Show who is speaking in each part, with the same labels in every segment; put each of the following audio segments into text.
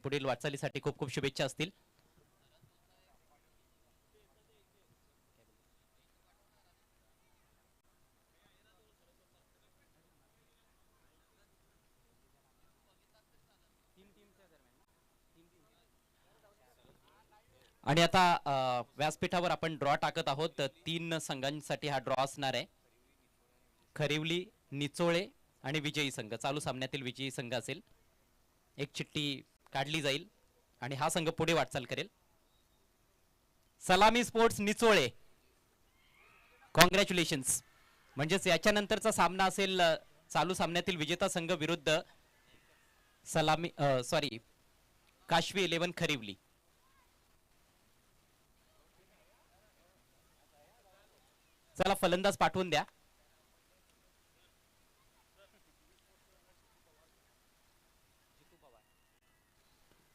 Speaker 1: पुढील वाटचालीसाठी खूप खूप शुभेच्छा असतील. आणि आता व्यासपीठावर आपण ड्रॉ टाकत आहोत. 3 संघांसाठी हा ड्रॉ असणार आहे. खरिवली, निचोळे आणि विजयी संघ, चालू सामन्यातील विजयी संघ असेल. एक चिठ्ठी काढली जाईल आणि हा संघ पुढे वाटचाल करेल. सलामी स्पोर्ट्स निचोळे, कॉंग्रॅच्युलेशन्स. म्हणजेच याच्यानंतरचा सामना असेल चालू सामन्यातील विजेता संघ विरुद्ध सलामी सॉरी काशवी 11 खरिवली. चला फलंदाज पाठवून द्या.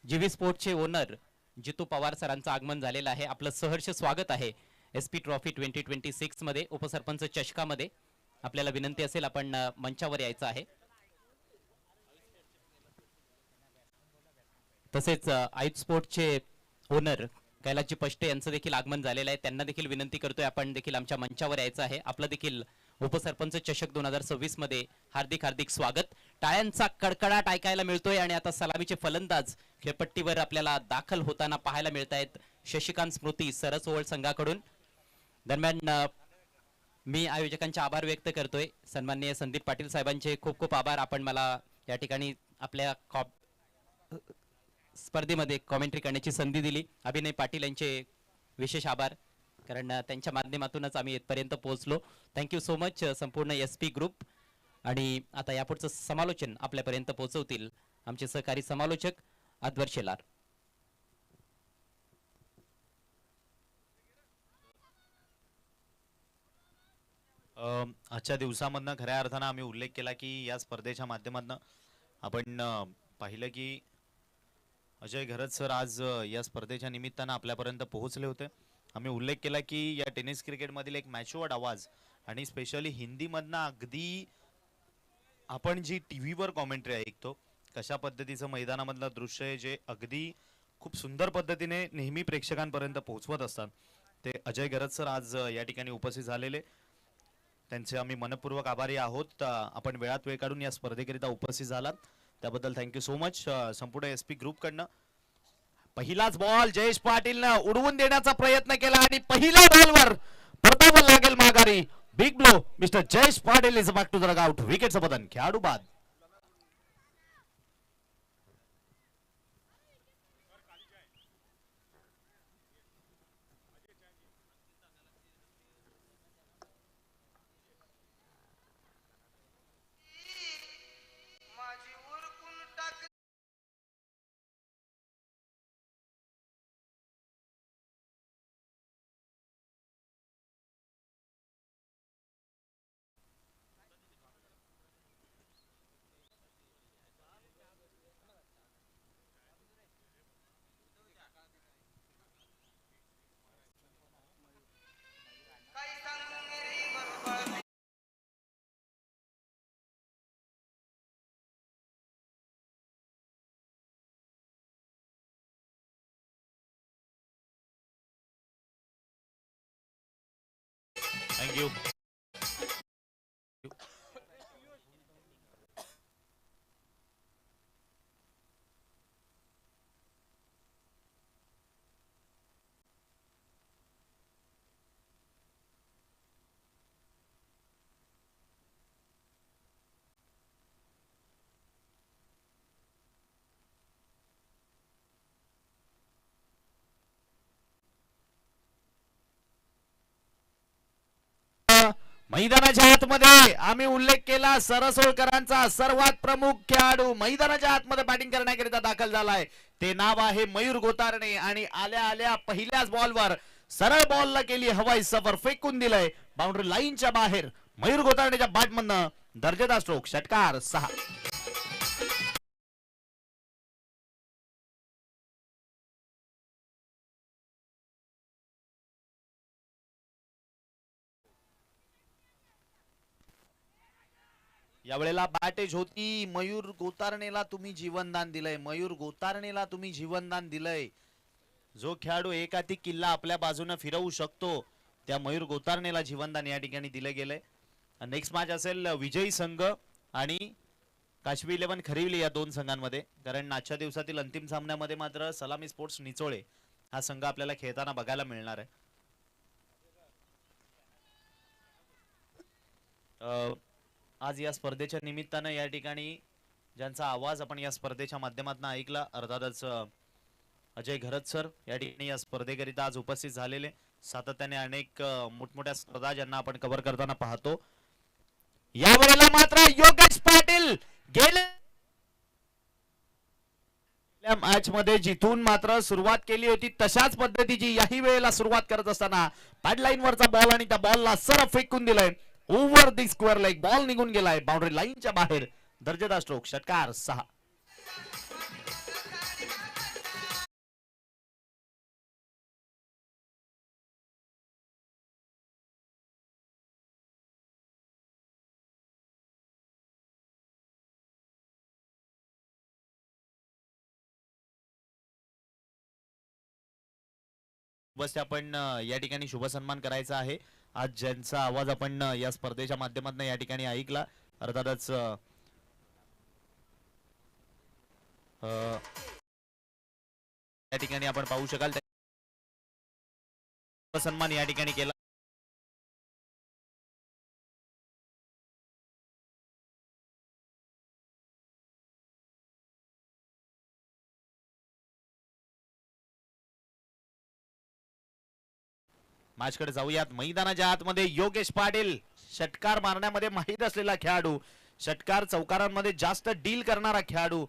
Speaker 1: जीवी स्पोर्ट्सचे ओनर जितू पवार सरांचं आगमन झालेलं आहे. आपलं सहर्ष स्वागत आहे SP ट्रॉफी 2026 मध्ये. उपसरपंच चषकामध्ये आपल्याला विनंती असेल आपण मंचावर यायचं आहे. तसेच आयुध स्पोर्ट्सचे ओनर कैलासजी पष्टे यांचं देखील आगमन झालेलं आहे. त्यांना देखील विनंती करतोय आपण देखील आमच्या मंचावर यायचं आहे. आपलं देखील उपसरपंच चषक 2026 मध्ये हार्दिक हार्दिक स्वागत. टाळ्यांचा कडकडाट ऐकायला मिळतोय आणि आता सलामीचे फलंदाज खेळपट्टीवर आपल्याला दाखल होताना पाहायला मिळत आहेत. शशिकांत स्मृती सरसओळ संघाकडून. दरम्यान मी आयोजकांचे आभार व्यक्त करतोय. सन्माननीय संदीप पाटील साहेबांचे खूप खूप आभार. आपण मला या ठिकाणी आपल्या स्पर्धेमध्ये कॉमेंट्री करण्याची संधी दिली. अभिनय पाटील यांचे विशेष आभार, कारण त्यांच्या माध्यमातूनच आम्ही इथपर्यंत पोहोचलो. थँक्यू सो मच संपूर्ण SP ग्रुप. आणि आता यापुढचं समालोचन आपल्यापर्यंत पोहोचवतील आमचे सहकारी समालोचक अद्वर शेलार.
Speaker 2: आजच्या दिवसामधनं खऱ्या अर्थानं आम्ही उल्लेख केला की या स्पर्धेच्या माध्यमातून आपण पाहिलं की अजय घरत सर आज या स्पर्धेच्या निमित्तानं आपल्यापर्यंत पोहोचले होते. आम्ही उल्लेख केला की या टेनिस क्रिकेटमधील एक मॅच्युअर्ड आवाज आणि स्पेशली हिंदीमधनं अगदी आपण जी टीव्हीवर कॉमेंट्री ऐकतो कशा पद्धतीचं मैदानामधलं दृश्य आहे जे अगदी खूप सुंदर पद्धतीने नेहमी प्रेक्षकांपर्यंत पोहोचवत असतात, ते अजय घरत सर आज या ठिकाणी उपस्थित झालेले. त्यांचे आम्ही मनपूर्वक आभारी आहोत. आपण वेळात वेळ काढून या स्पर्धेकरिता उपस्थित झालात त्याबद्दल थँक्यू सो मच. संपूर्ण SP ग्रुपकडनं पहिलाच बॉल जयेश पाटीलनं उडवून देण्याचा प्रयत्न केला आणि पहिल्या बॉलवर प्रथम लागेल माघारी. Big blow mister Jayesh Patil is back to the out. विकेटचं पतन खेळाडू बाद. थँक्यू. मैदानाच्या आतमध्ये आम्ही उल्लेख केला सरसोळकरांचा सर्वात प्रमुख खेळाडू मैदानाच्या आतमध्ये बॅटिंग करण्याकरिता दाखल झालाय. ते नाव आहे मयूर गोतारणे आणि आल्या आल्या पहिल्याच बॉलवर सरळ बॉलला केली हवाई सफर, फेकून दिलंय बाउंड्री लाईनच्या बाहेर. मयूर गोतारणेच्या बॅटमधनं दर्जेदार स्ट्रोक, षटकार 6. यावेळेला बॅटेज होती. मयूर गोतारणेला तुम्ही जीवनदान दिलंय. मयूर गोतारणेला तुम्ही जीवनदान दिलंय. जो खेळाडू एकाधिक किल्ला आपल्या बाजूने फिरवू शकतो त्या मयूर गोतारणेला जीवनदान या ठिकाणी दिलं गेलंय. नेक्स्ट मॅच असेल विजयी संघ आणि काशवी 11 खरिवली या दोन संघांमध्ये. कारण आजच्या दिवसातील अंतिम सामन्यामध्ये मात्र सलामी स्पोर्ट्स निचोळे हा संघ आपल्याला खेळताना बघायला मिळणार आहे. आज या स्पर्धेच्या निमित्तानं या ठिकाणी ज्यांचा आवाज आपण या स्पर्धेच्या माध्यमातून ऐकला अर्थातच अजय घरत सर या ठिकाणी या स्पर्धेकरिता आज उपस्थित झालेले. सातत्याने अनेक मोठमोठ्या स्पर्धा ज्यांना आपण कव्हर करताना पाहतो. यावेळेला मात्र योगेश पाटील गेले मॅच मध्ये जिथून मात्र सुरुवात केली होती तशाच पद्धतीची याही वेळेला सुरुवात करत असताना पॅडलाईन वरचा बॉल आणि त्या बॉलला सरळ फेकून दिलाय. Over the square leg ball निघून गेलाय बाउंड्री लाईनच्या बाहेर. दर्जेदार स्ट्रोक षटकार 6. बस आपण या ठिकाणी शुभ सन्मान करायचा आहे. आज ज्यांचा आवाज आपण या स्पर्धेच्या माध्यमातून या ठिकाणी ऐकला अर्थातच या ठिकाणी आपण पाहू शकाल सन्मान या ठिकाणी केला. मॅचकडे जाऊयात. मैदानाच्या आतमध्ये योगेश पाटील षटकार मारण्यामध्ये माहित असलेला खेळाडू, षटकार चौकारांमध्ये जास्त डील करणारा खेळाडू.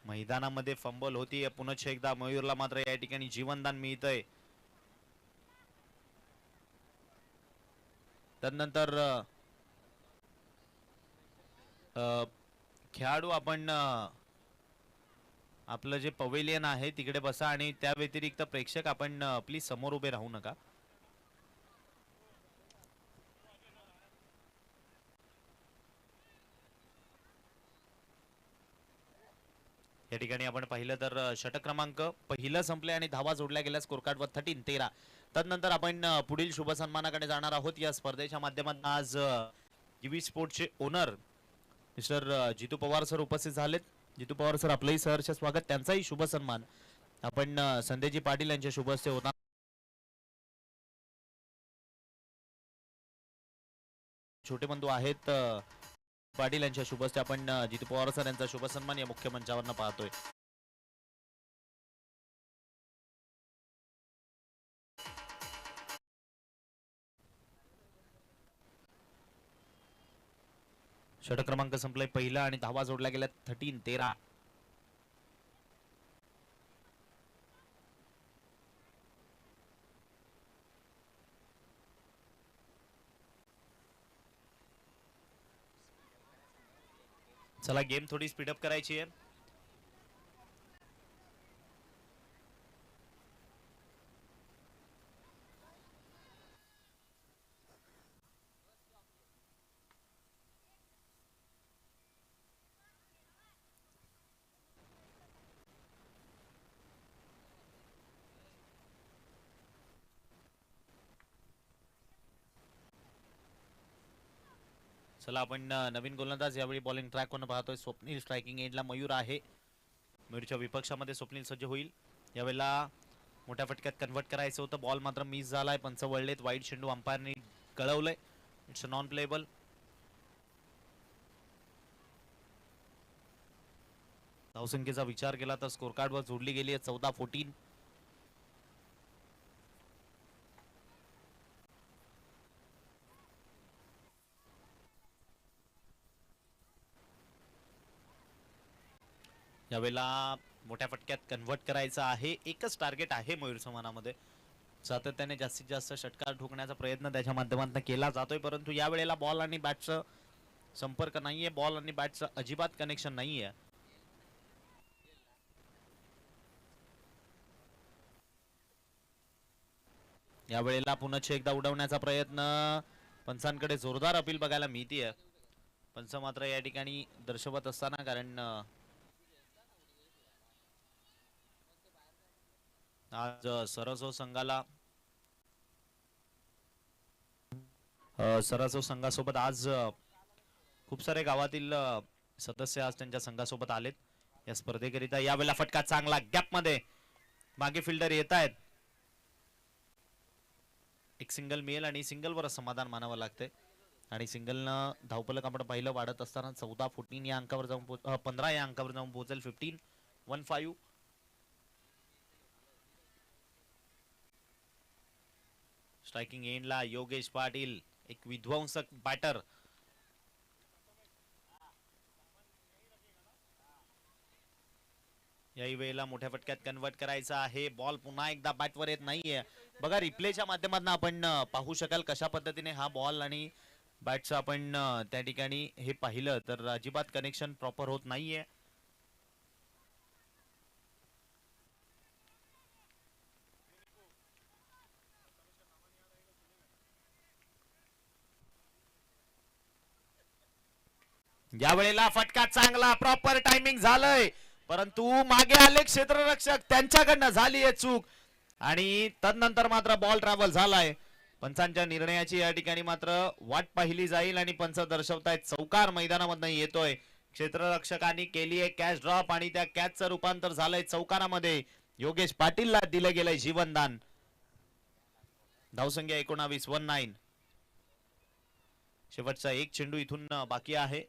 Speaker 2: मैदानामध्ये फंबल होती पुन्हा एकदा मयूरला मात्र या ठिकाणी जीवनदान मिळतंय. त्यानंतर खेळाडू आपण आपलं जे पवेलियन आहे तिकडे बसा आणि त्या व्यतिरिक्त प्रेक्षक आपण प्लीज समोर उभे राहू नका. या ठिकाणी आपण पाहिलं तर षटक क्रमांक पहिलं संपले आणि धावा जोडल्या गेल्या स्कोर कार्डवर 13. त्यानंतर आपण पुढील शुभ सन्मानाकडे जाणार आहोत. या स्पर्धेच्या माध्यमातून आज टीव्ही स्पोर्ट्सचे ओनर मिस्टर जितू पवार सर उपस्थित झालेत. जितू पवार सर आपलंही सहर्ष स्वागत. त्यांचाही शुभ सन्मान आपण संदेजी पाटील यांच्या शुभ हस्ते होता. छोटे बंधू आहेत पाटील यांच्या शुभ हस्ते आपण जितू पवार सर यांचा शुभ सन्मान या मुख्य मंचावर पाहतोय. षटक क्रमांक संपलाय पहिला आणि धावा जोडल्या गेल्या 13. चला गेम थोडी स्पीडअप करायची आहे. चला आपण नवीन गोलंदाज यावेळी बॉलिंग ट्रॅक करून पाहतोय. स्वप्नील स्ट्रायकिंग एंडला मयूर आहे. मयूरच्या विपक्षामध्ये स्वप्नील सज्ज होईल. यावेळेला मोठ्या फटक्यात कन्वर्ट करायचं होतं. बॉल मात्र मिस झालाय. पंच वळलेत. वाईट चेंडू अंपायरने कळवलंय. It's a non playable. धावसंख्येचा विचार केला तर स्कोर कार्डवर जोडली गेली आहे 14-14. यावेळेला मोठ्या फटक्यात कन्वर्ट करायचं आहे. एकच टार्गेट आहे मयूरच्या मनामध्ये. सातत्याने जास्तीत जास्त षटकार ठोकण्याचा प्रयत्न त्याच्या माध्यमातून केला जातोय परंतु यावेळेला बॉल आणि बॅटचा संपर्क नाहीये. बॉल आणि बॅटचं अजिबात कनेक्शन नाहीये. यावेळेला पुन्हा एकदा उडवण्याचा प्रयत्न. पंचांकडे जोरदार अपील बघायला मिळतीये पंच मात्र या ठिकाणी दर्शवत असताना, कारण आज सरसो संघाला सरसो संघासोबत आज खूप सारे गावातील सदस्य आज त्यांच्या संघासोबत आलेत या स्पर्धेकरिता. यावेळेला फटका चांगला गॅप मध्ये, मागे फिल्डर येत आहेत. एक सिंगल मिळेल आणि सिंगलवर समाधान मानावं लागतंय. आणि सिंगलनं धावफलक आपण पाहिलं वाढत असताना 14 14 या अंकावर जाऊन 15 या अंकावर जाऊन पोहोचेल. 15-15. स्ट्रायकिंग एंडला योगेश पाटील, एक विध्वंसक बॅटर. याही वेळेला मोठ्या फटक्यात कन्वर्ट करायचा आहे. बॉल पुन्हा एकदा बॅटवर येत नाहीये. बघा रिप्लेच्या माध्यमातून आपण पाहू शकाल कशा पद्धतीने हा बॉल आणि बॅटचं आपण त्या ठिकाणी हे पाहिलं तर अजिबात कनेक्शन प्रॉपर होत नाहीये. यावेळेला फटका चांगला, प्रॉपर टायमिंग झालंय, परंतु मागे आले क्षेत्ररक्षक, त्यांच्याकडनं झाली आहे चूक आणि तदनंतर मात्र बॉल ट्रॅव्हल झालाय. पंचांच्या निर्णयाची या ठिकाणी मात्र वाट पाहिली जाईल आणि पंच दर्शवतायत चौकार मैदानामधून येतोय. क्षेत्ररक्षकांनी केली आहे कॅच ड्रॉप आणि त्या कॅचचं रूपांतर झालंय चौकारामध्ये. योगेश पाटीलला दिलं गेलंय जीवनदान. धावसंख्या 19-19. शेवटचा एक चेंडू इथून बाकी आहे.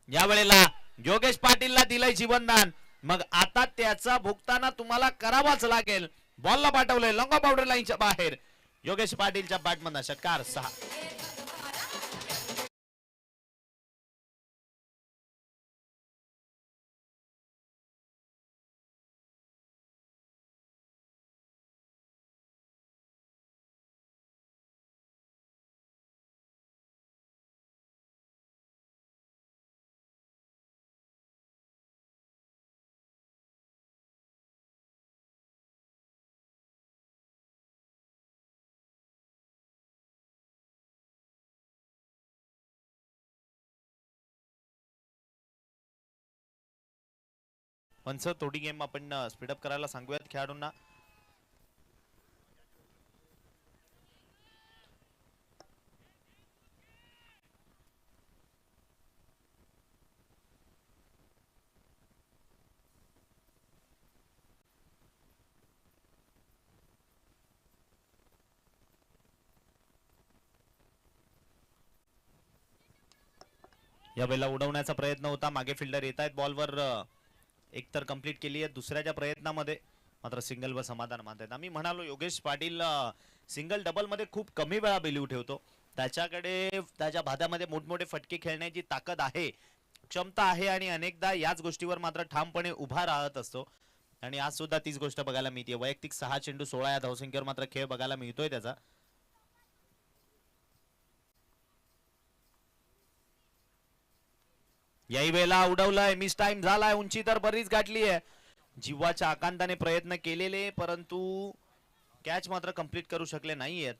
Speaker 2: यावेळेला योगेश पाटीलला दिलंय जीवनदान. मग आता त्याचा भुगताना तुम्हाला करावाच लागेल. बॉलला पाठवलंय लॉंग बाउंड्री लाईनच्या बाहेर. योगेश पाटीलच्या बॅटमधून षटकार 6. पंच थोडी गेम आपण स्पीडअप करायला सांगूयात खेळाडूंना. यावेळेला उडवण्याचा प्रयत्न होता, मागे फिल्डर येत आहेत बॉलवर. एक तर कंप्लीट केली आहे, दुसऱ्याच्या प्रयत्नामध्ये मात्र सिंगल वर समाधान मानतात. आम्ही म्हणालो योगेश पाटील सिंगल डबल मध्ये खूप कमी वेळा बिलीव ठेवतो. त्याच्याकडे त्याच्या भाद्यामध्ये मोठमोठे फटके खेळण्याची ताकद आहे, क्षमता आहे आणि अनेकदा याच गोष्टीवर मात्र ठामपणे उभा राहत असतो. आणि आज सुद्धा तीच गोष्ट बघायला मिळते. वैयक्तिक 6 चेंडू 16 या धावसंख्येवर मात्र खेळ बघायला मिळतोय त्याचा. याही वेळेला उडवलाय, मिस टाइम झालाय. उंची तर बरीच गाठली आहे. जीवाच्या आकांताने प्रयत्न केलेले, परंतु कॅच मात्र कंप्लीट करू शकले नाहीयेत.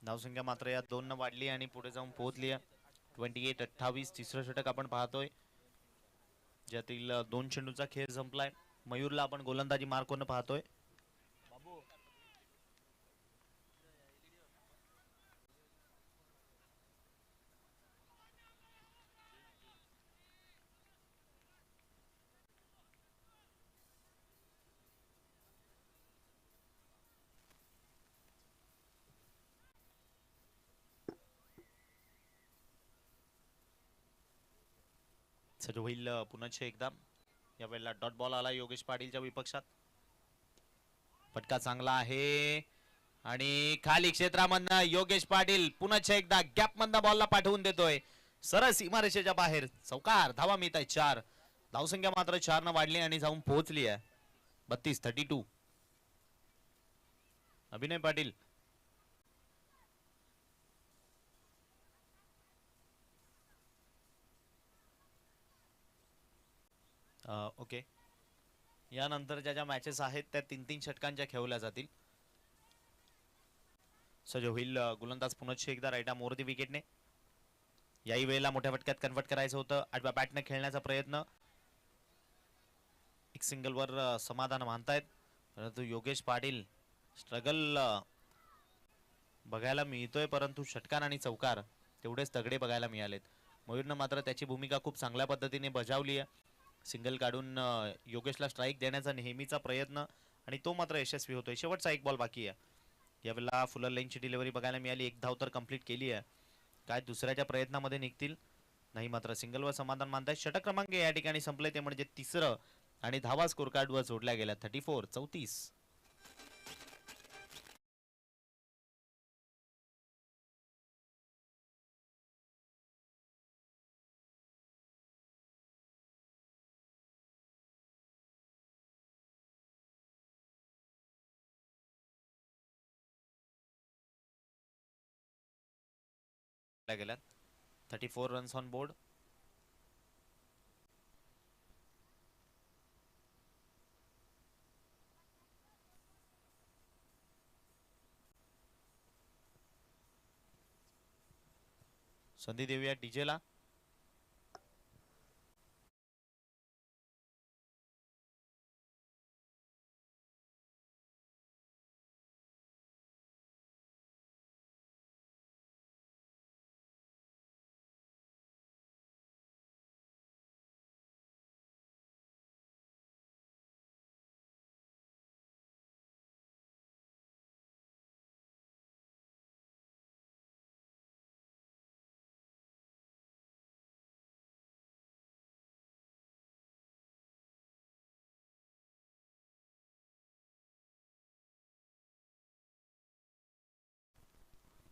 Speaker 2: धावसंख्या मात्र या 2 न वाढली आणि पुढे जाऊन पोहोचली आहे 28-28. तिसरं षटक आपण पाहतोय, ज्यातील 2 चेंडूचा खेळ संपलाय. मयूरला आपण गोलंदाजी मार्क होणं पाहतोय. सर होईल पुन्हा एकदा. यावेळेला डॉट बॉल आला योगेश पाटीलच्या विपक्षात. फटका चांगला आहे आणि खाली क्षेत्रामधनं योगेश पाटील पुन्हा एकदा गॅप मधनं बॉलला पाठवून देतोय. सरळ सीमारेषेच्या बाहेर चौकार. धावा मिळत आहे 4. धावसंख्या मात्र 4 न वाढली आणि जाऊन पोहोचली आहे 32-32. अभिनय पाटील ओके. यानंतरच्या ज्या मॅचेस आहेत त्या 3-3 षटकांच्या खेळवल्या जातील. सजो होईल गोलंदाज पुनश्च एकदा राईटा मोरदी विकेटने. याही वेळेला मोठ्या फटक्यात कन्वर्ट करायचं होतं. आठव्या बॅटने खेळण्याचा प्रयत्न. एक सिंगलवर समाधान मानतायत, परंतु योगेश पाटील स्ट्रगल बघायला मिळतोय, परंतु षटकार आणि चौकार तेवढेच तगडे बघायला मिळालेत. मयूरनं मात्र त्याची भूमिका खूप चांगल्या पद्धतीने बजावली आहे. सिंगल काढून योगेशला स्ट्राईक देण्याचा नेहमीचा प्रयत्न आणि तो मात्र यशस्वी होतोय. शेवटचा एक बॉल बाकी आहे. यावेळेला फुलर लाईनची डिलिव्हरी बघायला मिळाली. एक धाव तर कंप्लीट केली आहे. काय दुसऱ्याच्या प्रयत्नामध्ये निघतील नाही, मात्र सिंगलवर समाधान मानताय. षटक क्रमांक या ठिकाणी संपले, ते म्हणजे तिसरं आणि धावा स्कोर कार्डवर जोडल्या गेल्या 34-34. गेल्यात 34 रन्स ऑन बोर्ड. संधी देऊया डीजेला.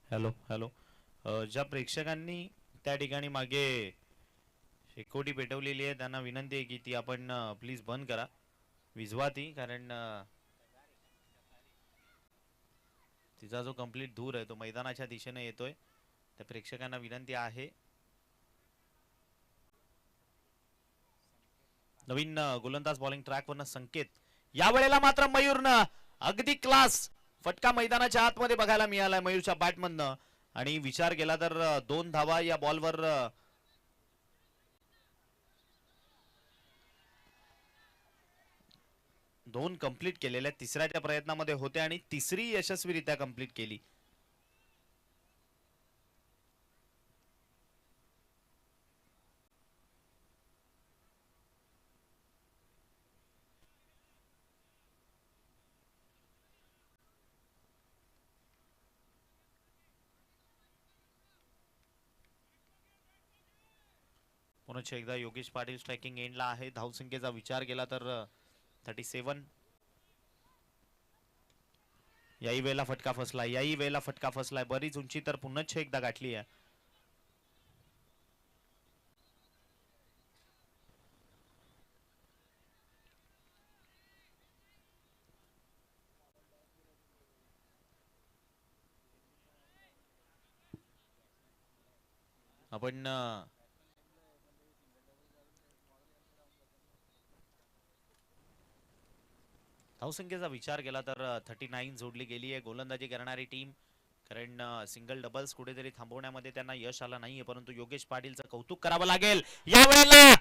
Speaker 2: Hello hello. ज्या प्रेक्षकांनी त्या ठिकाणी मागे शेकोटी पेटवलेली आहे त्यांना विनंती आहे की ती आपण प्लीज बंद करा, विझवा ती, कारण तिचा जो कंप्लीट धूर आहे तो मैदानाच्या दिशेने येतोय. त्या प्रेक्षकांना विनंती आहे. नवीन गोलंदाज बॉलिंग ट्रॅकवरनं संकेत. यावेळेला मात्र मयूरनं अगदी क्लास फटका मैदानाच्या आतमध्ये बघायला मिळालाय मयूरच्या बॅटमधनं. आणि विचार केला तर 2 धावा या बॉलवर दोन कंप्लीट केलेल्या तिसऱ्याच्या प्रयत्नामध्ये होते आणि तिसरी यशस्वीरित्या कंप्लीट केली. पुन्हा एकदा योगेश पाटील स्ट्रायकिंग एंडला आहे. धावसंख्येचा विचार केला तर 37. याही वेळेला फटका फसलाय, याही वेळेला फटका फसलाय. बरीच उंची तर पुन्हा एकदा गाठली आहे. आपण धावसंख्येचा विचार केला तर 39 जोडली गेली आहे गोलंदाजी करणारी टीम. कारण सिंगल डबल्स कुठेतरी थांबवण्यामध्ये त्यांना यश आलं नाहीये, परंतु योगेश पाटीलचं कौतुक करावं लागेल. यावेळेला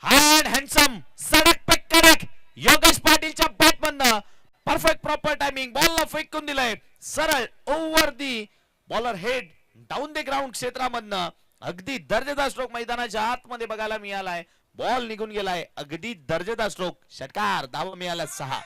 Speaker 2: हार्ड हँडसम सडक पे कडक योगेश पाटीलच्या बॅटमधनं परफेक्ट प्रॉपर टायमिंग. बॉलला फेकून दिलंय सरळ over the bowler head down the ground क्षेत्रामधनं. अगदी दर्जेदार स्ट्रोक मैदानाच्या आतमध्ये बघायला मिळालाय. बॉल निघून गेलाय. अगदी दर्जेदार स्ट्रोक. षटकार. धावा मिळाल्या 6.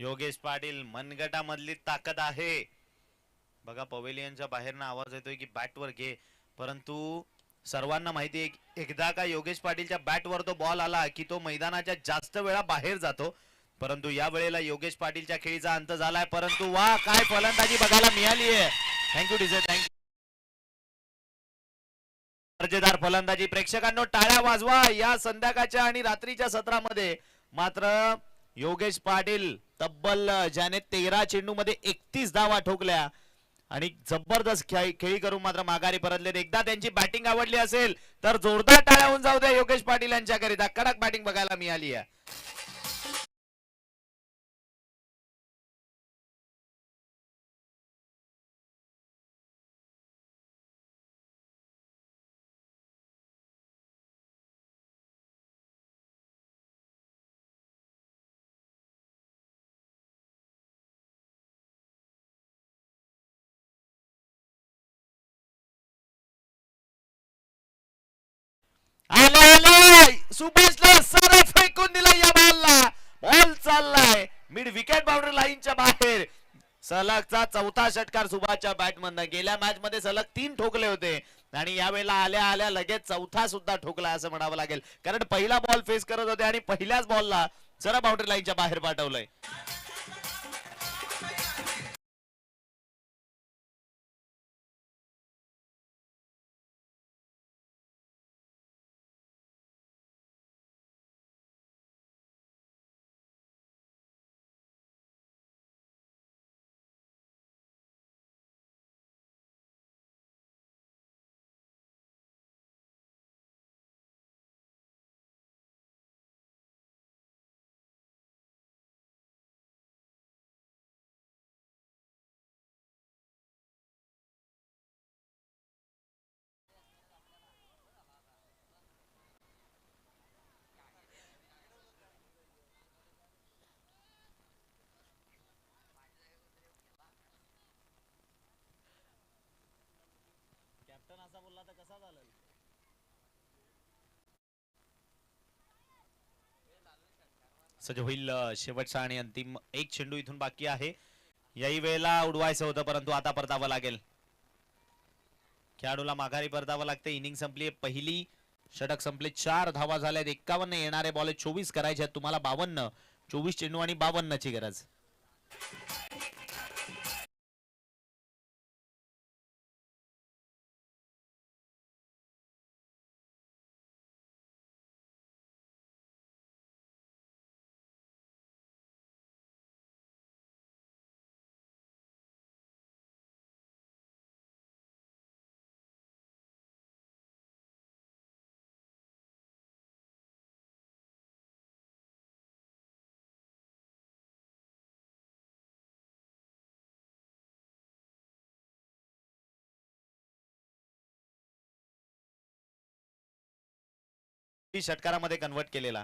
Speaker 2: योगेश पाटील मनगटामधली ताकद आहे. बघा पवेलियनच्या बाहेरनं आवाज येतोय की बॅटवर घे, परंतु सर्वांना माहिती आहे एकदा का योगेश पाटीलच्या बॅटवर तो बॉल आला की तो मैदानाच्या जास्त वेळा बाहेर जातो. परंतु या वेळेला योगेश पाटीलच्या खेळीचा अंत झालाय. परंतु वा काय फलंदाजी बघायला मिळाली आहे. Thank you DJ, thank you. दर्जेदार फलंदाजी. प्रेक्षकांनो टाळ्या वाजवा या संध्याकाळच्या आणि रात्रीच्या सत्रामध्ये. मात्र योगेश पाटील तब्बल ज्याने 13 चेंडू मध्ये 31 धावा ठोकल्या आणि जबरदस्त खेळी करून मात्र माघारी परतले. एकदा त्यांची बॅटिंग आवडली असेल तर जोरदार टाळ्या होऊन जाऊ द्या योगेश पाटील यांच्याकरिता. कडक बॅटिंग बघायला मिळाली आहे. आले सुभाषला सारा फेकून दिला या बॉलला. बॉल चाललाय मिड विकेट बाउंड्री लाईनच्या बाहेर. सलगचा चौथा षटकार सुभाषच्या बॅटमधनं. गेल्या मॅच मध्ये सलग 3 ठोकले होते आणि यावेळेला आल्या आल्या लगेच चौथा सुद्धा ठोकला असं म्हणावं लागेल, कारण पहिला बॉल फेस करत होते आणि पहिल्याच बॉलला जरा बाउंड्री लाईनच्या बाहेर पाठवलंय. सज होईल शेवटचा आणि अंतिम एक चेंडू इथून बाकी आहे. याही वेळेला उडवायचं होतं परंतु आता परतावं लागेल. खेळाडूला माघारी परतावं लागते. इनिंग संपली पहिली. षटक संपले. 4 धावा झाल्यात. 51 येणारे बॉल 24 करायचे आहेत तुम्हाला. 52. 24 चेंडू आणि 52 ची गरज. षटकारामध्ये कन्वर्ट केलेला.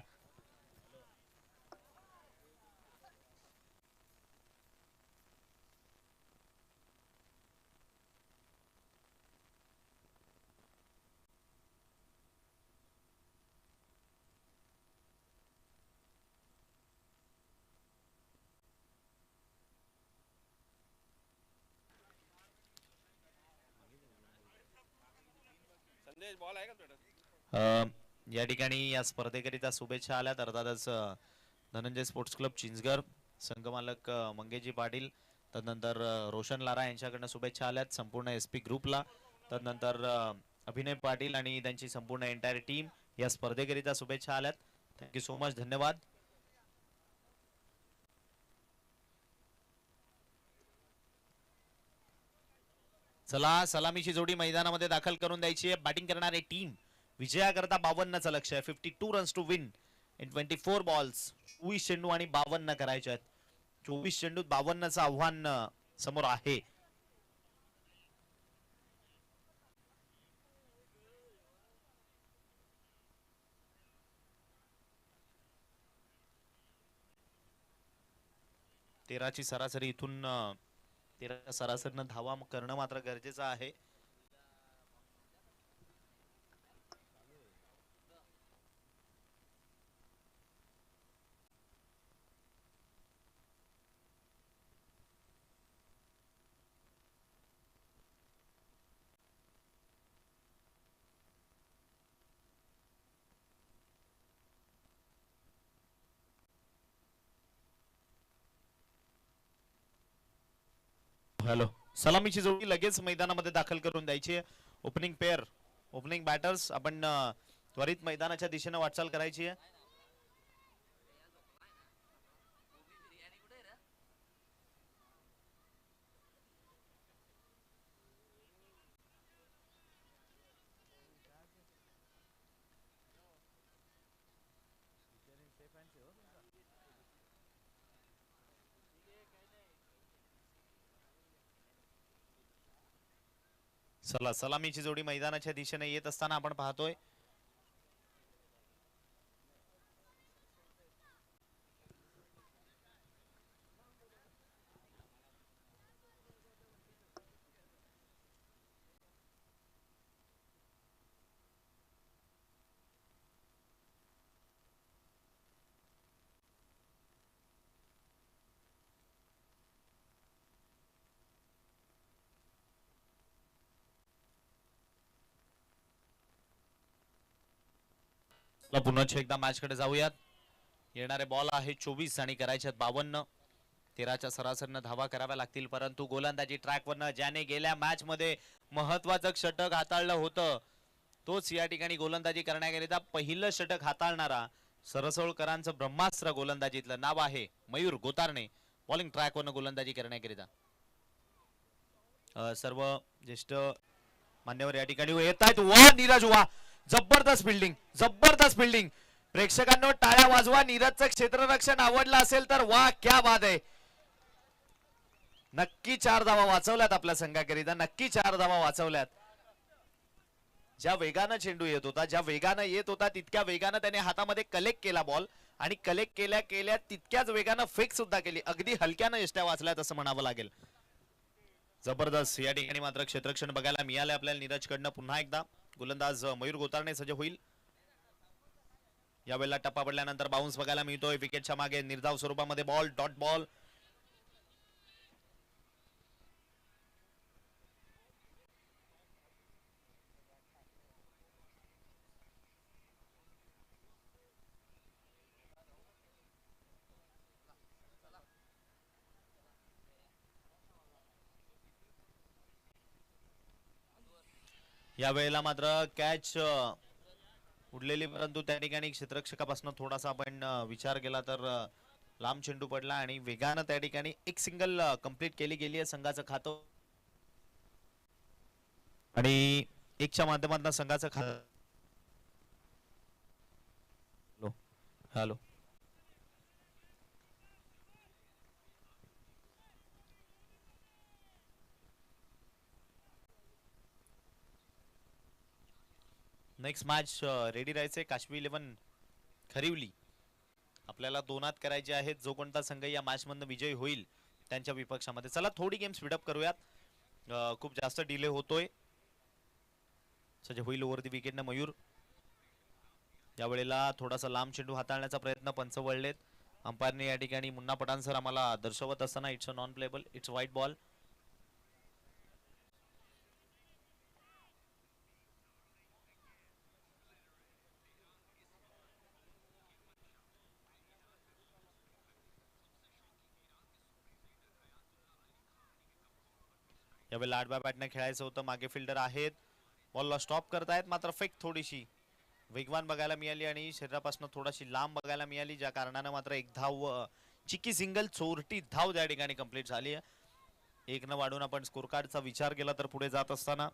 Speaker 2: या ठिकाणी या स्पर्धेकरिता शुभेच्छा आल्या. अर्थातच धनंजय स्पोर्ट्स क्लब चिंचगड संघमालक मंगेशजी पाटील, तदनंतर रोशन लारा यांच्याकडनं शुभेच्छा आल्यात संपूर्ण एसपी ग्रुपला. तदनंतर अभिनय पाटील आणि त्यांची संपूर्ण एंटायर टीम या स्पर्धेकरिता शुभेच्छा आल्यात. थँक्यू सो मच, धन्यवाद. चला सलामीची जोडी मैदानामध्ये दाखल करून द्यायची आहे. बॅटिंग करणारे टीम विजयाकरता 52चं लक्ष आहे. 52 runs to win in 24 balls. 24 चेंडू आणि 52 करायचे आहेत. 24 चेंडूत 52चं आव्हान समोर आहे. तेराची सरासरी इथून 13 सरासरीनं धावा करणं मात्र गरजेचं आहे. हॅलो. सलामीची जोडी लगेच मैदानामध्ये दाखल करून द्यायची आहे. ओपनिंग पेअर, ओपनिंग बॅटर्स आपण त्वरित मैदानाच्या दिशेने वाटचाल करायची आहे. चला, सलामीची जोडी मैदानाच्या दिशेने येत असताना आपण पाहतोय. पुन्हा एकदा मॅच कडे जाऊयात. येणारे बॉल आहे 24 आणि करायच्यात 52. 13च्या सरासरीनं धावा कराव्या लागतील, परंतु गोलंदाजी ट्रॅकवरनं ज्याने गेल्या मॅच मध्ये महत्वाचं षटक हाताळलं होतं तोच या ठिकाणी गोलंदाजी करण्याकरिता पहिलं षटक हाताळणारा सरसोळकरांचं ब्रह्मास्त्र गोलंदाजीतलं नाव आहे मयूर गोतारणे. बॉलिंग ट्रॅकवरनं गोलंदाजी करण्याकरिता सर्व ज्येष्ठ मान्यवर या ठिकाणी येत आहेत. वा नीरज, वा जबरदस्त फिल्डिंग, जबरदस्त फिल्डिंग. प्रेक्षकांनो टाळ्या वाजवा. नीरजचं क्षेत्ररक्षण आवडलं असेल तर वा क्या बात आहे. नक्की 4 धावा वाचवल्यात आपल्या संघाकरिता, नक्की 4 धावा वाचवल्यात. ज्या वेगानं चेंडू येत होता, ज्या वेगानं येत होता तितक्या वेगानं त्याने हातामध्ये कलेक्ट केला बॉल आणि कलेक्ट केल्या केल्या तितक्याच वेगानं फेक सुद्धा केली. अगदी हलक्यानं यष्ट्या वाचल्यात असं म्हणावं लागेल. जबरदस्त. या ठिकाणी मात्र क्षेत्ररक्षण बघायला मिळाले आपल्याला नीरजकडनं. पुन्हा एकदा गोलंदाज मयूर गोतारणे सज्ज होईल. यावेळेला टप्पा पडल्यानंतर बाउन्स बघायला मिळतोय. विकेटच्या मागे निर्धाव स्वरूपामध्ये बॉल, डॉट बॉल. यावेळेला मात्र कॅच उडलेली, परंतु त्या ठिकाणी क्षेत्ररक्षकापासून थोडासा आपण विचार केला तर लांब चेंडू पडला आणि वेगानं त्या ठिकाणी एक सिंगल कंप्लीट केली गेली आहे संघाचं खातं आणि 1च्या माध्यमातून संघाचं खातं. हॅलो. नेक्स्ट मॅच रेडी राहायचे. काश्मीर 11 खरिवली आपल्याला 2 करायचे आहेत. जो कोणता संघ या मॅच मधून विजयी होईल त्यांच्या विपक्षामध्ये. चला थोडी गेम स्पीड अप करूयात. खूप जास्त डिले होतोय. सज्ज होईल ओव्हर दी विकेटने मयूर. यावेळेला थोडासा लांब चेंडू हाताळण्याचा प्रयत्न पंच वळलेत. अंपायरने या ठिकाणी मुन्ना पठाण सर आम्हाला दर्शवत असताना it's a non payable, it's white ball. यावेळेला 8 बाय बॅटने खेळायचं होतं. मागे फिल्डर आहेत, बॉलला स्टॉप करतायत, मात्र फेक थोडीशी वेगवान बघायला मिळाली आणि शरीरापासून थोडीशी लांब बघायला मिळाली, ज्या कारणाने मात्र एक धाव चिकी सिंगल चोरटी धाव त्या ठिकाणी कंप्लीट झाली आहे. 1 न वाढून आपण स्कोर कार्डचा विचार केला तर पुढे जात असताना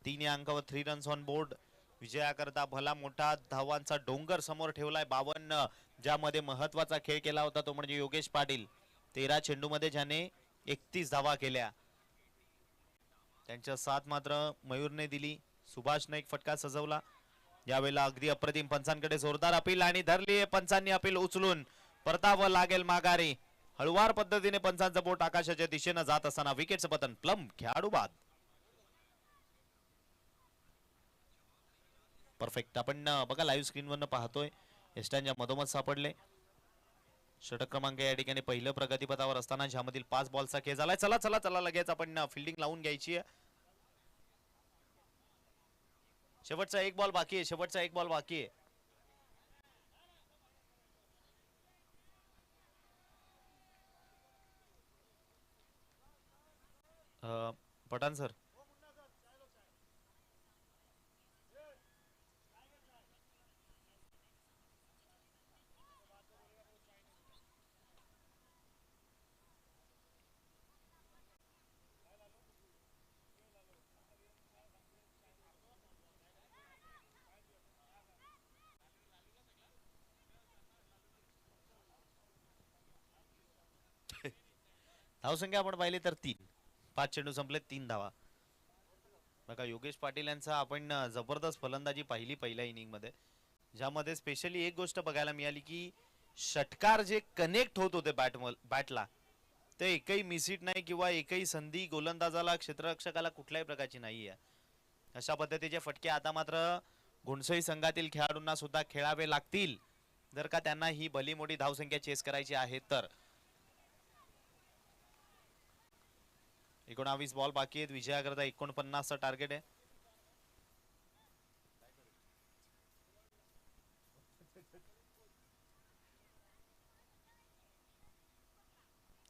Speaker 2: 3 या अंकावर 3 रन्स ऑन बोर्ड. विजयाकरता भला मोठा धावांचा डोंगर समोर ठेवलाय. 52 ज्यामध्ये महत्वाचा खेळ केला होता तो म्हणजे योगेश पाटील. 13 चेंडूमध्ये ज्याने 31 धावा केल्या. त्यांच्या साथ मात्र मयूरने दिली. सुभाषने एक फटका सजवला. यावेळेला अगदी अप्रतिम पंचांकडे जोरदार अपील आणि धरली. पंचांनी अपील उचलून परतावं लागेल माघारी. हळुवार पद्धतीने पंचांचं बोट आकाशाच्या दिशेनं जात असताना विकेटचं पतन. प्लम खेळाडू बाद. परफेक्ट. आपण बघा लाईव्ह स्क्रीन वरनं पाहतोय यष्ट्यांच्या मधोमध सापडले. षटक क्रमांक या ठिकाणी पहिलं प्रगतीपथावर असताना ज्यामधील 5 बॉलचा खेळ झालाय. चला चला चला लगेच आपण फिल्डिंग लावून घ्यायची आहे. शेवटचा 1 बॉल बाकी आहे, शेवटचा 1 बॉल बाकी आहे. पठाण सर. धावसंख्या आपण पाहिली तर 3. 5 चेंडू संपले, 3 धावा. बघा योगेश पाटील यांचा आपण जबरदस्त फलंदाजी पाहिली पहिल्या इनिंग मध्ये, ज्यामध्ये स्पेशली एक गोष्ट बघायला मिळाली की षटकार जे कनेक्ट होत होते बॅटला ते एकही मिसिट नाही किंवा एकही संधी गोलंदाजाला क्षेत्ररक्षकाला कुठल्याही प्रकारची नाही आहे. अशा पद्धतीचे फटके आता मात्र गुणसई संघातील खेळाडूंना सुद्धा खेळावे लागतील जर का त्यांना ही भली मोठी धावसंख्या चेस करायची आहे तर. 19 बॉल बाकी आहेत, विजयाकरता 49चं टार्गेट आहे.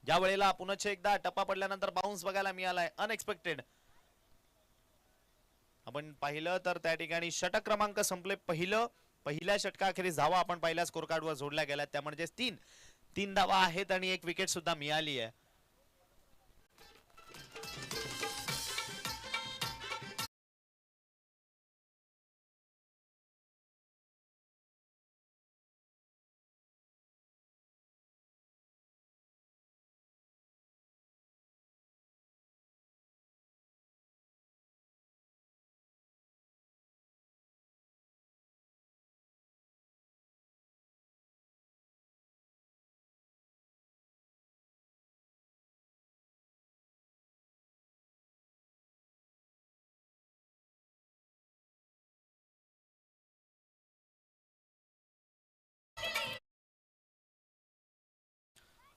Speaker 2: ज्या वेळेला पुन्हा एकदा टप्पा पडल्यानंतर बाउन्स बघायला मिळालाय अनएक्सपेक्टेड. आपण पाहिलं तर त्या ठिकाणी षटक क्रमांक संपले. पहिल्या षटकाखेरीज धावा आपण पहिल्या स्कोर कार्डवर जोडल्या गेल्या, त्यामुळे 3 धावा आहेत आणि एक विकेट सुद्धा मिळाली आहे.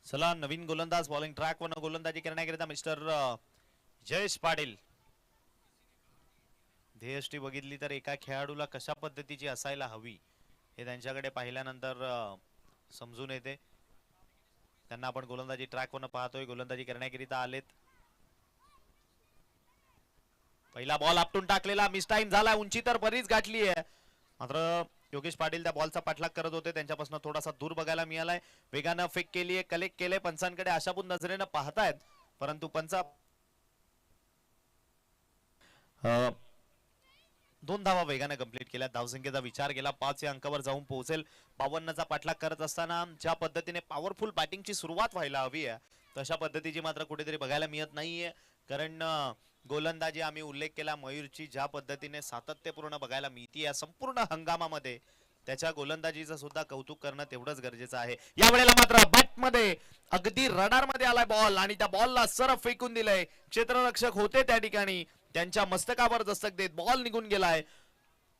Speaker 2: चला नवीन गोलंदाज बॉलिंग ट्रॅक वर गोलंदाजी करण्याकरिता मिस्टर जयेश पाटील. ध्येयष्टी बघितली तर एका खेळाडूला कशा पद्धतीची असायला हवी हे त्यांच्याकडे पाहिल्यानंतर समजून येते. त्यांना आपण गोलंदाजी ट्रॅक वर पाहतोय, गोलंदाजी करण्याकरिता आलेत. पहिला बॉल आपटून टाकलेला, मिस टाइम झाला, उंची तर बरीच गाठली आहे, मात्र योगेश पाटील त्या बॉलचा पाठलाग करत होते, त्यांच्यापासून थोडासा दूर बघायला मिळालाय. वेगानं फेक केलीये, कलेक्ट केले, पंचांकडे आशापूर्ण नजरेनं पाहतायत, परंतु पंचा 2 धावा वेगाने कंप्लीट केल्या. धावसंख्येचा विचार केला 5 या अंकावर जाऊन पोहोचेल. 52चा पाठलाग करत असताना ज्या पद्धतीने पॉवरफुल बॅटिंगची सुरुवात व्हायला हवी आहे तशा पद्धतीची मात्र कुठेतरी बघायला मिळत नाहीये. कारण गोलंदाजी आम्ही उल्लेख केला मयूरची ज्या पद्धतीने सातत्यपूर्ण बघायला मिळते या संपूर्ण हंगामामध्ये, त्याच्या गोलंदाजीचं सुद्धा कौतुक करणं तेवढंच गरजेचं आहे. या वेळेला मात्र बॅट मध्ये अगदी रडार मध्ये आलाय बॉल आणि त्या बॉलला सरफ फेकून दिलंय. क्षेत्ररक्षक होते त्या ठिकाणी, त्यांच्या मस्तकावर दस्तक देत बॉल निघून गेलाय.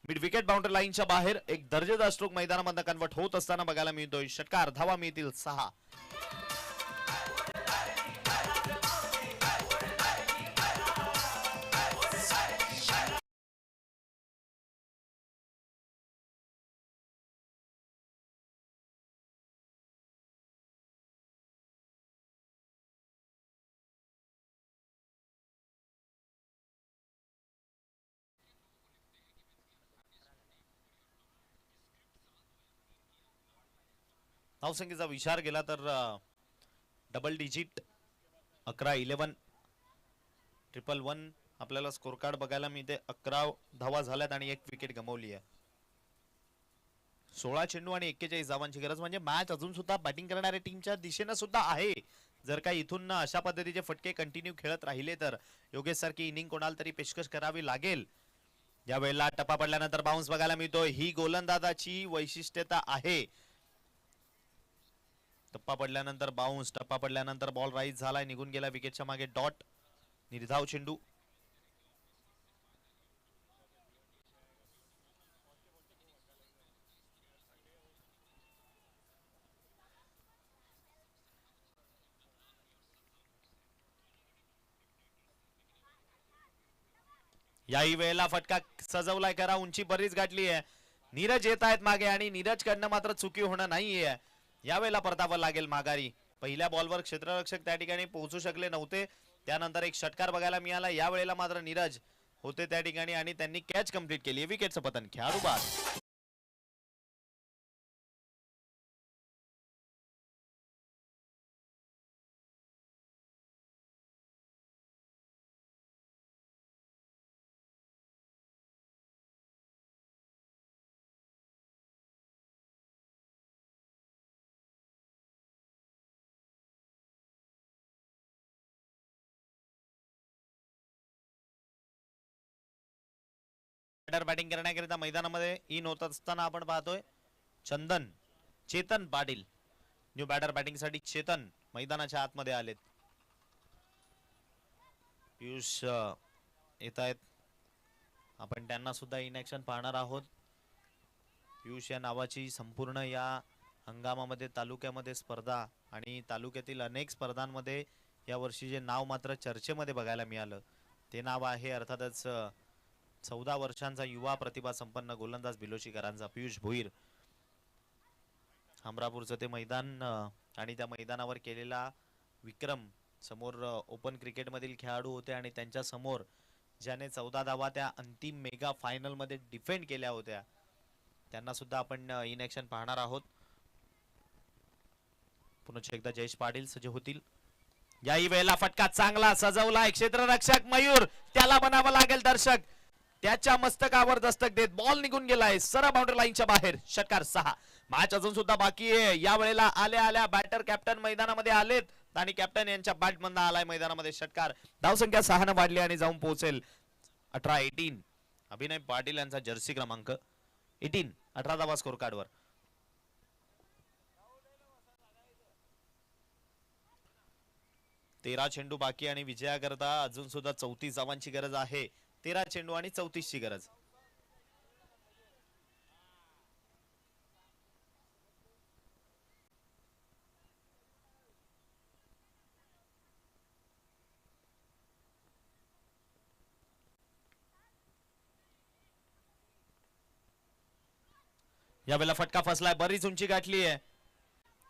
Speaker 2: मिड विकेट बाउंड्री लाईनच्या बाहेर एक दर्जेदार स्ट्रोक मैदानामध्ये कन्वर्ट होत असताना बघायला मिळतोय. षटकार, धावा मिळतील 6. धावसंख्येचा विचार केला तर डबल डिजिट 11, 11, 111 आपल्याला स्कोर कार्ड बघायला मिळते. 11 धावा झाल्यात आणि एक विकेट गमावली आहे. 16 चेंडू आणि 41 धावांची गरज, म्हणजे मॅच अजून सुद्धा बॅटिंग करणाऱ्या टीमच्या दिशेने सुद्धा आहे. जर का इथून अशा पद्धतीचे फटके कंटिन्यू खेळत राहिले तर योगेश सारखी इनिंग कोणाला तरी पेशकश करावी लागेल. या वेळेला टप्पा पडल्यानंतर बाउन्स बघायला मिळतो, ही गोलंदाजाची वैशिष्ट्यता आहे. टप्पा पडल्यानंतर बाउन्स, टप्पा पडल्यानंतर बॉल राईज झालाय, निघून गेला विकेटच्या मागे डॉट. निर्धाव चेंडू. याही वेळेला फटका सजवलाय करा, उंची बरीच गाठली आहे. नीरज येत आहेत मागे आणि नीरज कडनं मात्र चुकी होणं नाहीये. यावेळेला परतावं लागेल माघारी. पहिल्या बॉलवर क्षेत्ररक्षक त्या ठिकाणी पोहोचू शकले नव्हते, त्यानंतर एक षटकार बघायला मिळाला. यावेळेला मात्र नीरज होते त्या ठिकाणी आणि त्यांनी कॅच कंप्लीट केली. विकेटचं पतन. खेळाडू बाद. बॅटिंग करण्याकरिता मैदानामध्ये इन होत असताना आपण पाहतोय Chetan Patil. New batter batting साठी चेतन मैदानाच्या आतमध्ये आलेत. पियुष येत आहेत. आपण त्यांना सुद्धा इन ऍक्शन पाहणार आहोत. पियुष या नावाची संपूर्ण या हंगामामध्ये तालुक्यामध्ये स्पर्धा आणि तालुक्यातील अनेक स्पर्धांमध्ये या वर्षी जे नाव मात्र चर्चेमध्ये बघायला मिळालं ते नाव आहे अर्थातच 14 वर्षांचा युवा प्रतिभा संपन्न गोलंदाज बिलोशीकरांचा पियुष भोईर. हमरापूरचं ते मैदान आणि त्या मैदानावर केलेला विक्रम. समोर ओपन क्रिकेट मधील खेळाडू होते आणि त्यांच्या समोर ज्याने 14 धावा त्या अंतिम मेगा फायनल मध्ये डिफेंड केल्या होत्या त्यांना सुद्धा आपण इन ऍक्शन पाहणार आहोत. पुन्हा एकदा जयेश पाटील सज्ज होतील. याही वेळेला फटका चांगला सजवला. क्षेत्ररक्षक मयूर त्याला बनावं लागेल दर्शक. त्याच्या मस्तकावर दस्तक देत बॉल निघून गेलाय सरळ बाउंड्री लाईनच्या बाहेर. षटकार 6. मॅच अजून सुद्धा बाकी आहे. या वेळेला आल्या बॅटर कॅप्टन मैदानामध्ये आलेत आणि कॅप्टन यांच्या बॅट मधून आलाय मैदानामध्ये षटकार. धावसंख्या 6 ने वाढली आणि जाऊन पोहोचेल 18. अभिनय पाटील यांचा जर्सी क्रमांक 18 धावा स्कोर कार्डवर. तेरा चेंडू बाकी आणि विजयाकरता अजून सुद्धा 34 धावांची गरज आहे. 13 चेंडू आणि 34 ची गरज. यावेळेला फटका फसलाय. बरीच उंची गाठली आहे.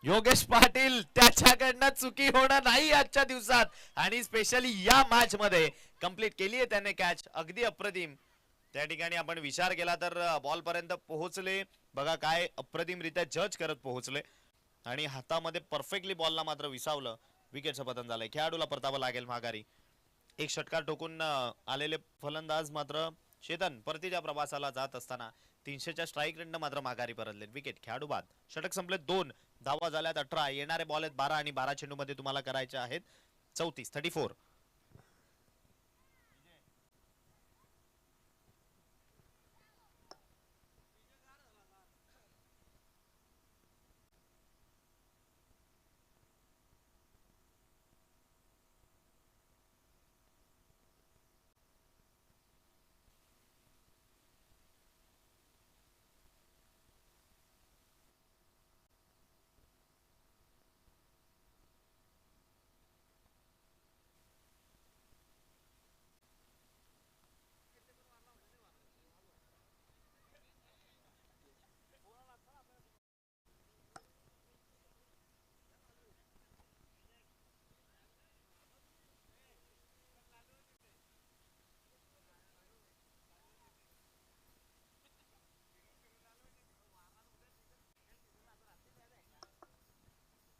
Speaker 2: योगेश पाटील त्याच्याकडनं चुकी होणार नाही आजच्या दिवसात आणि स्पेशली या मॅच मध्ये कंप्लीट केली आहे त्याने कॅच. अगदी अप्रतिम. त्या ठिकाणी आपण विचार केला तर बॉल पर्यंत पोहोचले बघा काय अप्रतिमरित्या जज करत पोहोचले आणि हातामध्ये परफेक्टली बॉलला मात्र विसावलं. विकेटचं पतन झालंय. खेळाडूला परतावं लागेल माघारी. एक षटकार ठोकून आलेले फलंदाज मात्र चेतन परतीच्या प्रवासाला जात असताना 300च्या स्ट्राईक रेटनं मात्र माघारी परतले. विकेट. खेळाडू बाद. षटक संपले. 2 धावा झाल्यात 18. येणारे बॉल आहेत 12 आणि 12 चेंडू मध्ये तुम्हाला करायचे आहेत 34.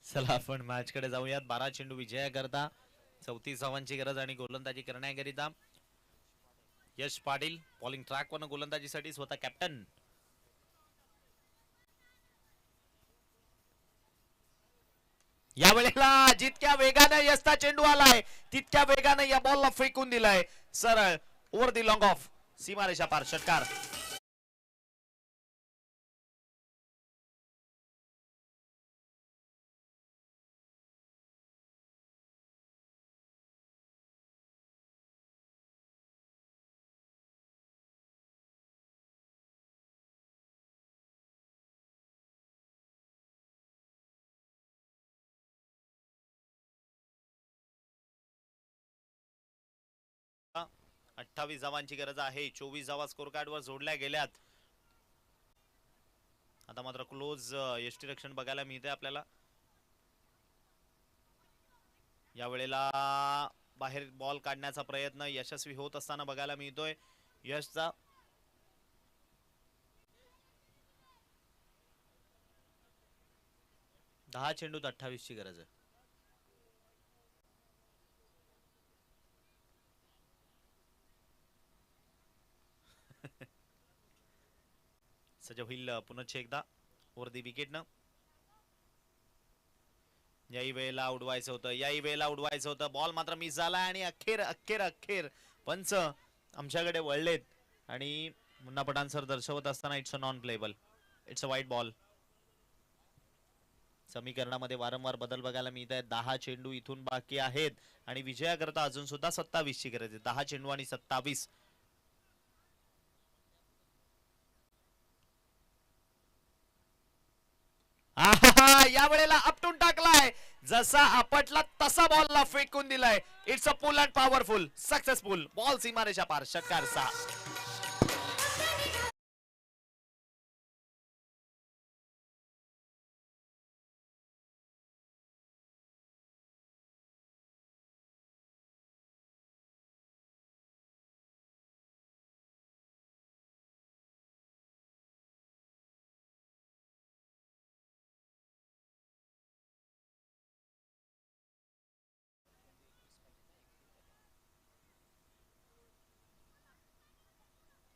Speaker 2: चला आपण मॅच कडे जाऊयात. 12 चेंडू विजयाकरता 34 धावांची गरज आणि गोलंदाजी करण्याकरिता यश पाटील बॉलिंग ट्रॅक वर गोलंदाजीसाठी स्वतः कॅप्टन. या वेळेला जितक्या वेगाने यशचा चेंडू आलाय तितक्या वेगाने या बॉलला फेकून दिलाय सरळ ओव्हर दी लॉंग ऑफ. सीमारेषा पार. षटकार. आ 28 धावांची गरज आहे. 24 धावा स्कोर कार्ड वर जोडल्या गेल्यात. आता मात्र क्लोज यष्टीरक्षण बघायला मिळते आपल्याला. या वेळेला बाहेर बॉल काढण्याचा प्रयत्न यशस्वी होत असताना बघायला मिळतोय यशचा. दहा चेंडूत 28 ची गरज आहे. सज्ज होईल पुनश्च एकदा वरती विकेटनं. याही वेळेला उडवायचं होतं, याही वेळेला उडवायचं होतं. बॉल मात्र मिस झाला आणि अखेर अखेर अखेर पंच आमच्याकडे वळलेत आणि मुन्ना पठाण सर दर्शवत असताना it's a non payable, it's a वाईट बॉल. समीकरणामध्ये वारंवार बदल बघायला मिळत आहेत. 10 चेंडू इथून बाकी आहेत आणि विजयाकरता अजून सुद्धा 27 ची गरज आहे. 10 चेंडू आणि 27. या वेळेला आपटून टाकलाय, जसा आपटला तसा बॉलला फेकून दिलाय. It's a full and powerful successful ball सीमारेषा पार, षटकार 6.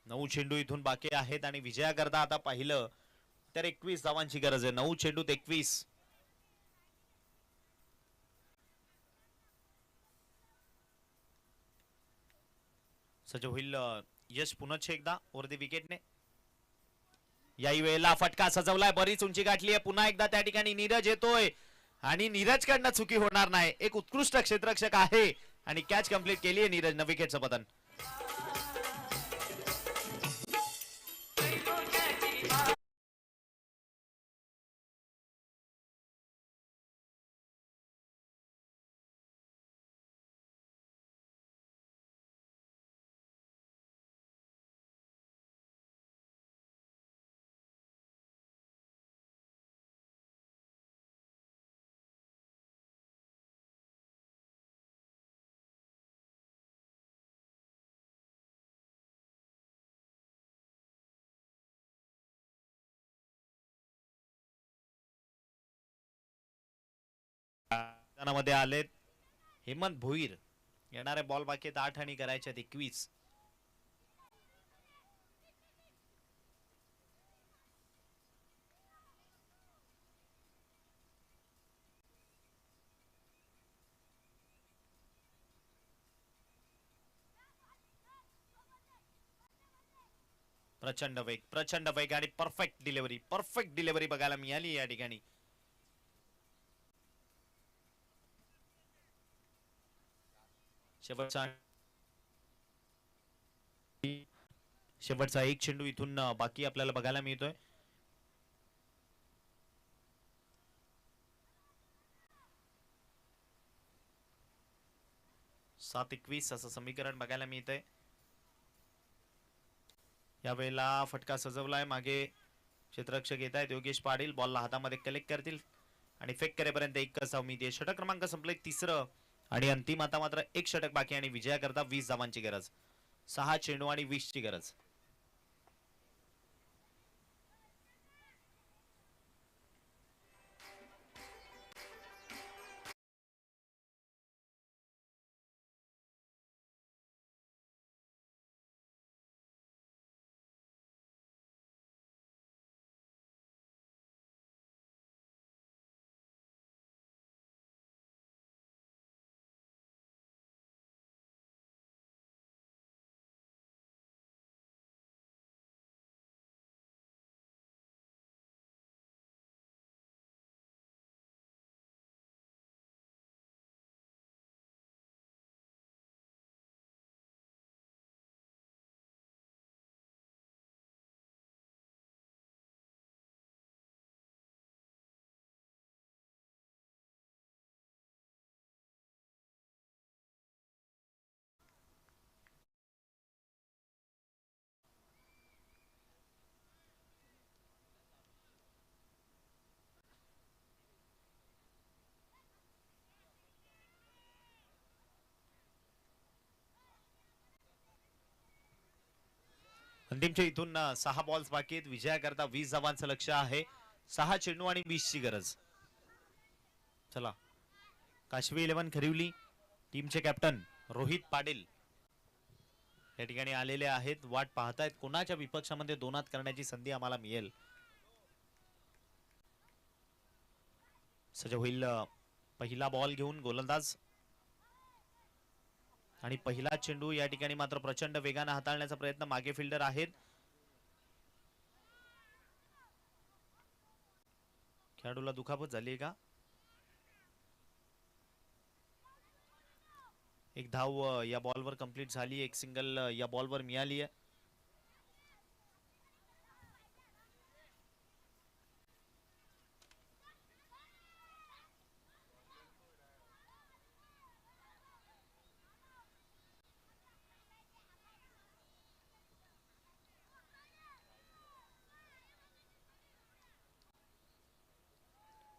Speaker 2: नऊ चेंडू इथून बाकी आहेत आणि विजयाकरता आता पाहिलं तर 21 धावांची गरज आहे. 9 चेंडूत 21. सज्ज होईल यश पुनश्च एकदा वरती विकेटने. याही वेळेला फटका सजवलाय, बरीच उंची गाठली आहे. पुन्हा एकदा त्या ठिकाणी नीरज येतोय आणि नीरज कडनं चुकी होणार नाही. एक उत्कृष्ट क्षेत्ररक्षक आहे आणि कॅच कंप्लीट केली आहे नीरजनं. विकेटचं पतन. मध्ये आलेत हेमंत भोईर. येणारे बॉल बाकी 8 आणि करायचे 21. प्रचंड वेग आणि परफेक्ट डिलिव्हरी बघायला मिळाली या ठिकाणी. शेवटचा एक चेंडू इथून बाकी आपल्याला बघायला मिळतोय. सात 21 असं समीकरण बघायला मिळतंय. यावेळेला फटका सजवलाय, मागे क्षेत्ररक्षक येत आहेत योगेश पाटील. बॉलला हातामध्ये कलेक्ट करतील आणि फेक करेपर्यंत एक धाव मिळते. षटक क्रमांक संपले 3रं आणि अंतिम आता मात्र एक षटक बाकी आणि विजयाकरता 20 धावांची गरज. 6 चेंडू आणि 20 ची गरज. अंतिमच्या इथून 6 बॉल्स बाकी आहेत. विजयाकरता 20 धावांचं लक्ष आहे. 6 चेंडू आणि 20 ची गरज. चला, काशवी 11 खरिवली टीमचे कॅप्टन रोहित पाटील या ठिकाणी आलेले आहेत. वाट पाहतायत कोणाच्या विपक्षामध्ये दोनात करण्याची संधी आम्हाला मिळेल. सज्ज होईल पहिला बॉल घेऊन गोलंदाज आणि पहिला चेंडू या ठिकाणी मात्र प्रचंड वेगाने हाताळण्याचा प्रयत्न मागे फिल्डर आहेत. खेळाडूला दुखापत झाली का? एक धाव या बॉलवर कंप्लीट झाली. एक सिंगल या बॉलवर मिळाली आहे.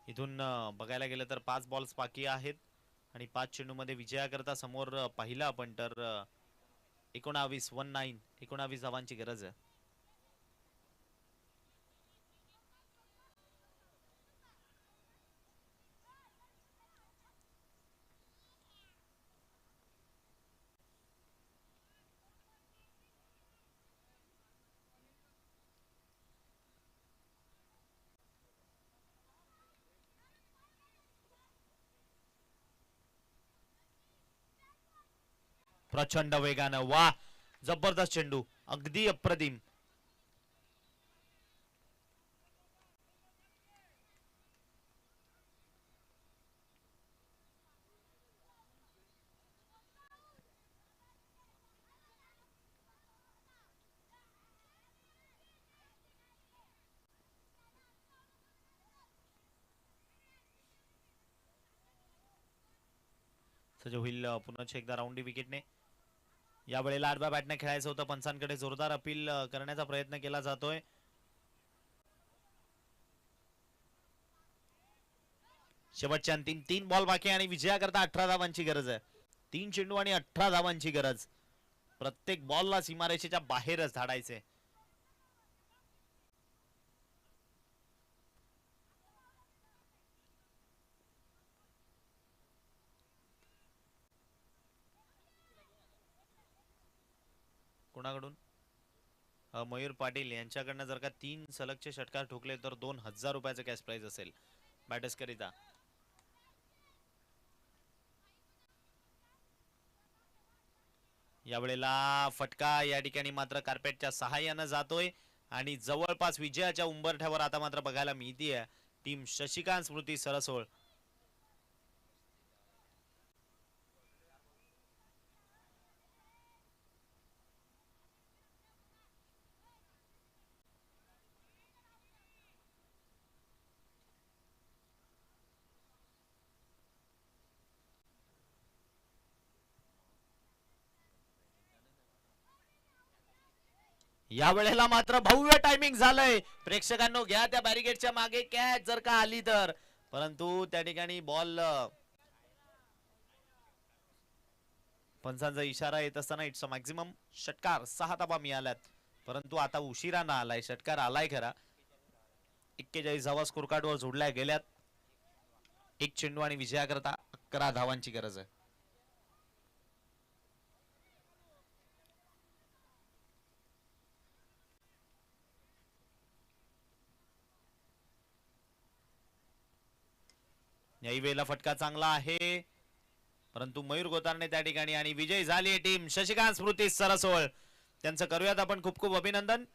Speaker 2: इथून बघायला गेलं तर 5 बॉल्स बाकी आहेत आणि 5 चेंडू मध्ये विजयाकरता समोर पाहिलं आपण तर 19 धावांची गरज आहे. प्रचंड वेगानं, वा जबरदस्त चेंडू, अगदी अप्रतिम. सज्ज होईल पुन्हा एकदा राऊंडी विकेटने. या वेळेला आडव्या बॅटने खेळायचं होतं. पंचांकडे जोरदार अपील करण्याचा प्रयत्न केला जातोय. शेवटचे अंतिम 3 बॉल बाकी आणि विजयाकरता 18 धावांची गरज आहे. 3 चेंडू आणि 18 धावांची गरज. प्रत्येक बॉलला सीमारेषेच्या बाहेरच धाडायचे. कोणाकडून? मयूर पाटील यांच्याकडनं जर का 3 सलगचे षटकार ठोकले तर 2000 रुपयाचं कॅश प्राइज असेल बॅटर्स करिता. यावेळेला फटका या ठिकाणी मात्र कार्पेटच्या सहाय्यानं जातोय आणि जवळपास विजयाच्या उंबरठ्यावर आता मात्र बघायला मिळतीये टीम शशिकांत स्मृती सरसोळ. या वेळेला मात्र भव्य टायमिंग झालंय. प्रेक्षकांनो घ्या त्या बॅरिकेडच्या मागे कॅच जर का आली तर, परंतु त्या ठिकाणी बॉल पंचांचा इशारा येत असताना इट्स अ मॅक्झिमम षटकार 6 धावा मिळाल्यात, परंतु आता उशिरा ना आलाय. षटकार आलाय खरा. 41 धावा स्कोर कार्ड वर जोडल्या गेल्यात. 1 चेंडू आणि विजयाकरता 11 धावांची गरज आहे. याही वेळेला फटका चांगला आहे, परंतु मयूर गोतारने त्या ठिकाणी आणि विजय झाली टीम शशिकांत स्मृती सरसोळ. त्यांचं करूयात आपण खूप खूप अभिनंदन.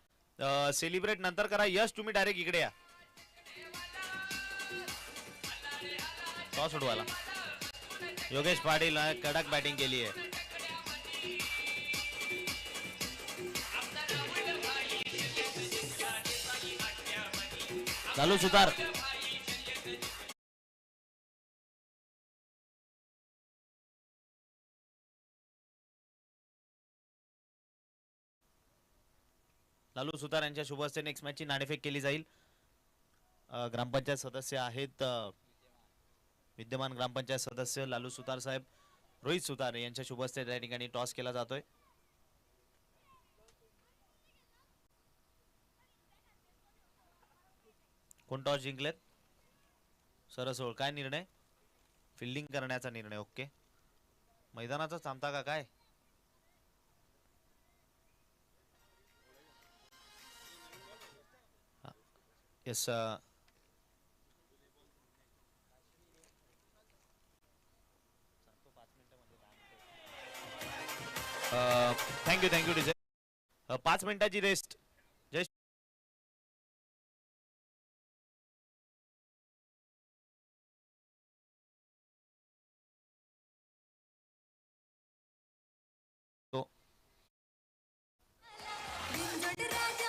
Speaker 2: सेलिब्रेट नंतर करा. यश तुम्ही डायरेक्ट इकडे या. टॉस उडवायला योगेश पाटील कडक बॅटिंग केली आहे. चालू सुतार लालू सुतार यांच्या शुभ हस्ते नेक्स्ट मॅचची नाणेफेक केली जाईल. ग्रामपंचायत सदस्य आहेत, विद्यमान ग्रामपंचायत सदस्य लालू सुतार साहेब, रोहित सुतार यांच्या शुभ हस्ते त्या ठिकाणी टॉस केला जातोय. कोण टॉस जिंकलेत? सरसोळ. काय निर्णय? फिल्डिंग करण्याचा निर्णय. ओके. मैदानाचा थांबता का काय? येस. Thank you thank you डिझाय. 5 मिनिटाची रेस्ट. जय
Speaker 3: बिनजोड राजा